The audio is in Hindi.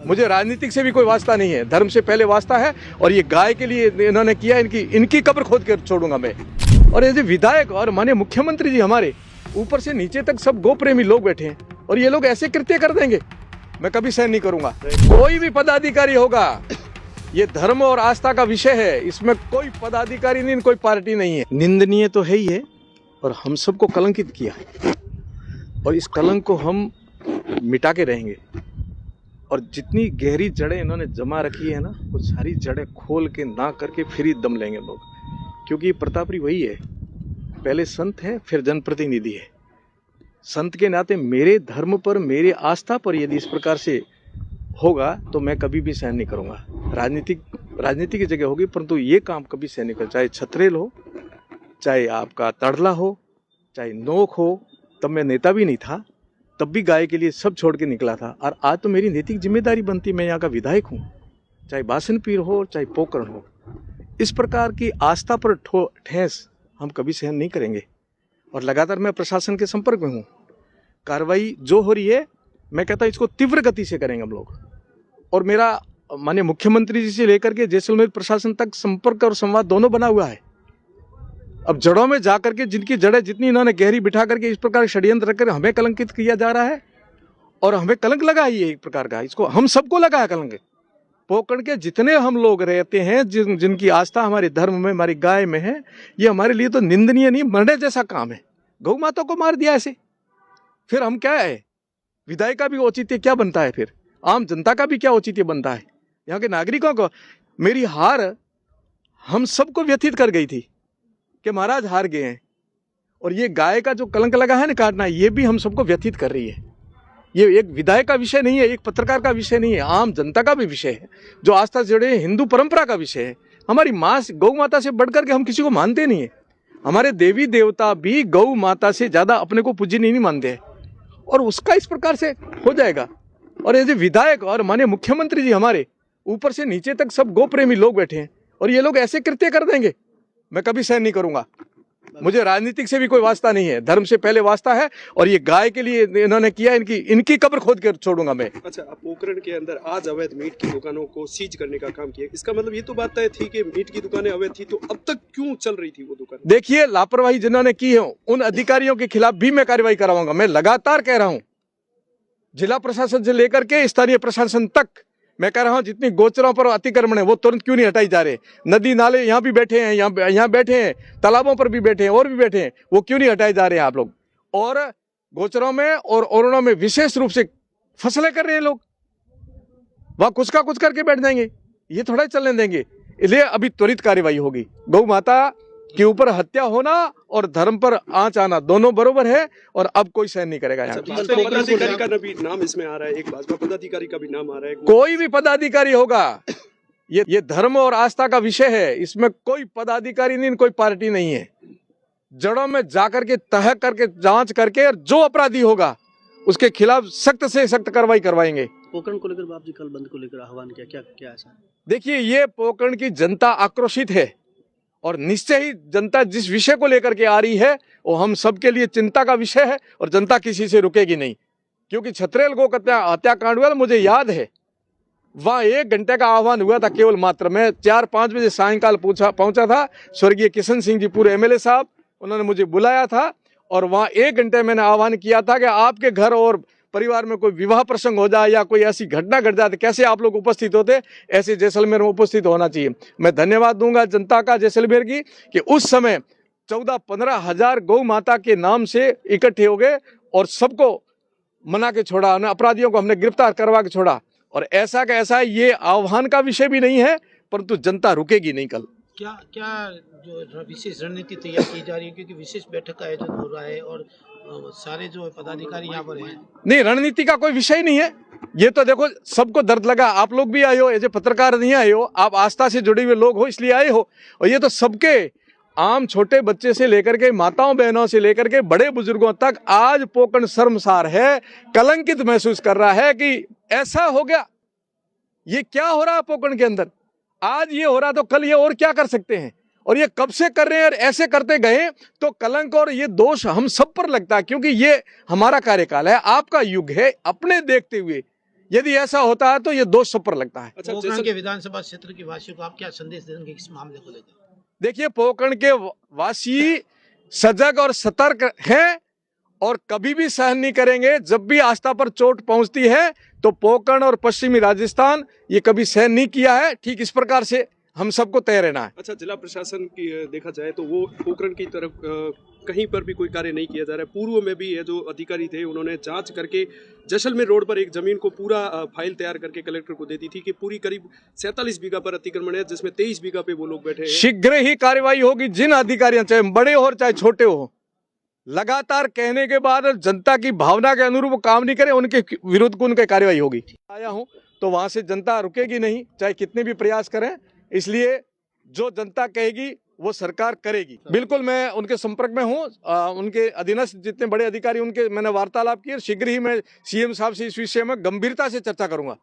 मुझे राजनीतिक से भी कोई वास्ता नहीं है, धर्म से पहले वास्ता है। और ये गाय के लिए इन्होंने किया, इनकी कब्र खोद कर छोड़ूंगा मैं। और ये जो विधायक और माननीय मुख्यमंत्री जी हमारे ऊपर से नीचे तक सब गो प्रेमी लोग बैठे हैं और ये लोग ऐसे कृत्य कर देंगे, मैं कभी सहन नहीं करूंगा। कोई भी पदाधिकारी होगा, ये धर्म और आस्था का विषय है, इसमें कोई पदाधिकारी नहीं, कोई पार्टी नहीं है। निंदनीय तो है ही है और हम सबको कलंकित किया है और इस कलंक को हम मिटा के रहेंगे। और जितनी गहरी जड़ें इन्होंने जमा रखी है ना, वो सारी जड़ें खोल के ना करके फिर ही दम लेंगे लोग, क्योंकि प्रतापरी वही है, पहले संत है फिर जनप्रतिनिधि है। संत के नाते मेरे धर्म पर, मेरी आस्था पर यदि इस प्रकार से होगा तो मैं कभी भी सहन नहीं करूंगा। राजनीति की जगह होगी, परंतु ये काम कभी सहन नहीं करूंगा। चाहे छत्रेल हो, चाहे आपका तड़ला हो, चाहे नोक हो, तब मैं नेता भी नहीं था, तब भी गाय के लिए सब छोड़ के निकला था। और आज तो मेरी नैतिक जिम्मेदारी बनती, मैं यहाँ का विधायक हूँ, चाहे बासन पीर हो चाहे पोकरण हो। इस प्रकार की आस्था पर ठेस हम कभी सहन नहीं करेंगे। और लगातार मैं प्रशासन के संपर्क में हूँ। कार्रवाई जो हो रही है, मैं कहता हूँ इसको तीव्र गति से करेंगे हम लोग। और मेरा माननीय मुख्यमंत्री जी से लेकर के जैसलमेर प्रशासन तक संपर्क और संवाद दोनों बना हुआ है। अब जड़ों में जाकर के जिनकी जड़ें जितनी इन्होंने गहरी बिठा करके इस प्रकार षड्यंत्र रखकर हमें कलंकित किया जा रहा है और हमें कलंक लगा ही है एक प्रकार का, इसको हम सबको लगा है कलंक। पोकरण के जितने हम लोग रहते हैं, जिनकी आस्था हमारे धर्म में, हमारी गाय में है, ये हमारे लिए तो निंदनीय नहीं, मरने जैसा काम है। गौ माता को मार दिया ऐसे, फिर हम क्या है? विधायक का भी औचित्य क्या बनता है, फिर आम जनता का भी क्या औचित्य बनता है? यहाँ के नागरिकों को मेरी हार हम सबको व्यथित कर गई थी कि महाराज हार गए हैं। और ये गाय का जो कलंक लगा है ना काटना, ये भी हम सबको व्यथित कर रही है। ये एक विधायक का विषय नहीं है, एक पत्रकार का विषय नहीं है, आम जनता का भी विषय है, जो आस्था से जुड़े हिंदू परंपरा का विषय है। हमारी माँ गौ माता से बढ़कर के हम किसी को मानते नहीं है। हमारे देवी देवता भी गौ माता से ज्यादा अपने को पूजनीय नहीं मानते हैं। और उसका इस प्रकार से हो जाएगा। और ये जो विधायक और माननीय मुख्यमंत्री जी हमारे ऊपर से नीचे तक सब गो प्रेमी लोग बैठे हैं और ये लोग ऐसे कृत्य कर देंगे, मैं कभी सहन नहीं करूंगा। मुझे राजनीतिक से भी कोई वास्ता नहीं है, धर्म से पहले वास्ता है। और ये गाय के लिए इन्होंने किया, इनकी कब्र खोद कर छोड़ूंगा मैं। अच्छा, पोकरण के अंदर आज अवैध मीट की दुकानों को सीज करने का काम किया, इसका मतलब ये तो बात तय थी कि मीट की दुकानें अवैध थी, तो अब तक क्यों चल रही थी वो दुकान? देखिए, लापरवाही जिन्होंने की है उन अधिकारियों के खिलाफ भी मैं कार्रवाई कराऊंगा। मैं लगातार कह रहा हूं, जिला प्रशासन से लेकर के स्थानीय प्रशासन तक मैं कह रहा हूं, जितनी गोचरों पर अतिक्रमण है वो तुरंत क्यों नहीं हटाई जा रहे? नदी नाले यहाँ भी बैठे हैं, यहाँ बैठे हैं, तालाबों पर भी बैठे हैं और भी बैठे हैं, वो क्यों नहीं हटाए जा रहे हैं आप लोग? और गोचरों में और ओरणों में विशेष रूप से फसलें कर रहे हैं लोग, वहां कुछ का कुछ करके बैठ जाएंगे, ये थोड़ा ही चलने देंगे। इसलिए अभी त्वरित कार्रवाई होगी। गौ माता के ऊपर हत्या होना और धर्म पर आंच आना दोनों बरोबर है और अब कोई सहन नहीं करेगा। यहाँ पदाधिकारी का भी नाम इसमें आ रहा है, एक भाजपा पदाधिकारी का भी नाम आ रहा है। कोई भी पदाधिकारी होगा, ये धर्म और आस्था का विषय है, इसमें कोई पदाधिकारी नहीं, कोई पार्टी नहीं है। जड़ों में जाकर के तह करके जांच करके और जो अपराधी होगा उसके खिलाफ सख्त से सख्त कार्रवाई करवाएंगे। पोकरण को लेकर बाप जी कल बंद को लेकर आह्वान किया, क्या ऐसा? देखिए, ये पोकरण की जनता आक्रोशित है और निश्चय ही जनता जिस विषय को लेकर के आ रही है वो हम सबके लिए चिंता का विषय है और जनता किसी से रुकेगी नहीं। क्योंकि छत्रेल गो हत्याकांड हुआ, मुझे याद है वहां 1 घंटे का आह्वान हुआ था केवल मात्र। मैं 4-5 बजे सायंकाल पहुंचा था। स्वर्गीय किशन सिंह जी पूरे MLA साहब, उन्होंने मुझे बुलाया था और वहां 1 घंटे मैंने आह्वान किया था कि आपके घर और परिवार में कोई विवाह प्रसंग हो जाए या कोई ऐसी घटना घट जाए, कैसे आप लोग उपस्थित होते, ऐसे जैसलमेर में उपस्थित होना चाहिए। मैं धन्यवाद दूंगा जनता का जैसलमेर की कि उस समय 14-15 हजार गौ माता के नाम से इकट्ठे हो गए और सबको मना के छोड़ा, अपराधियों को हमने गिरफ्तार करवा के छोड़ा। और ऐसा का ऐसा ये आह्वान का विषय भी नहीं है, परंतु जनता रुकेगी नहीं। कल क्या जो विशेष रणनीति तैयार की जा रही है, क्योंकि विशेष बैठक का आयोजन हो रहा है और सारे जो पदाधिकारी यहाँ पर हैं? नहीं, रणनीति का कोई विषय नहीं है। ये तो देखो सबको दर्द लगा, आप लोग भी आए हो, ऐसे पत्रकार नहीं आए हो, आप आस्था से जुड़े हुए लोग हो इसलिए आए हो। और ये तो सबके, आम छोटे बच्चे से लेकर के माताओं बहनों से लेकर के बड़े बुजुर्गों तक आज पोकरण शर्मसार है, कलंकित महसूस कर रहा है कि ऐसा हो गया। ये क्या हो रहा है पोकरण के अंदर? आज ये हो रहा तो कल ये और क्या कर सकते हैं? और ये कब से कर रहे हैं और ऐसे करते गए तो कलंक और ये दोष हम सब पर लगता है, क्योंकि ये हमारा कार्यकाल है, आपका युग है। अपने देखते हुए यदि ऐसा होता है तो ये दोष सब पर लगता है। अच्छा पोखरण जैसे के विधानसभा क्षेत्र के वासियों को आप क्या संदेश देंगे इस मामले को लेकर? देखिए, पोखरण के वासी सजग और सतर्क हैं और कभी भी सहन नहीं करेंगे। जब भी आस्था पर चोट पहुंचती है तो पोखरण और पश्चिमी राजस्थान ये कभी सहन नहीं किया है। ठीक इस प्रकार से हम सबको तय रहना है। अच्छा जिला प्रशासन की देखा जाए तो वो पोखरण की तरफ कहीं पर भी कोई कार्य नहीं किया जा रहा है। पूर्व में भी ये जो अधिकारी थे उन्होंने जांच करके जैसलमेर रोड पर एक जमीन को पूरा फाइल तैयार करके कलेक्टर को दे दी थी कि पूरी करीब 47 बीघा पर अतिक्रमण है, जिसमें 23 बीघा पे वो लोग बैठे हैं। शीघ्र ही कार्रवाई होगी। जिन अधिकारियों, चाहे बड़े हो चाहे छोटे हो, लगातार कहने के बाद जनता की भावना के अनुरूप वो काम नहीं करे, उनके विरुद्ध को उनकी कार्रवाई होगी। आया हूं तो वहां से जनता रुकेगी नहीं, चाहे कितने भी प्रयास करें। इसलिए जो जनता कहेगी वो सरकार करेगी। बिल्कुल मैं उनके संपर्क में हूं। उनके अधीनस्थ जितने बड़े अधिकारी उनके मैंने वार्तालाप किए। शीघ्र ही मैं सीएम साहब से इस विषय में गंभीरता से चर्चा करूंगा।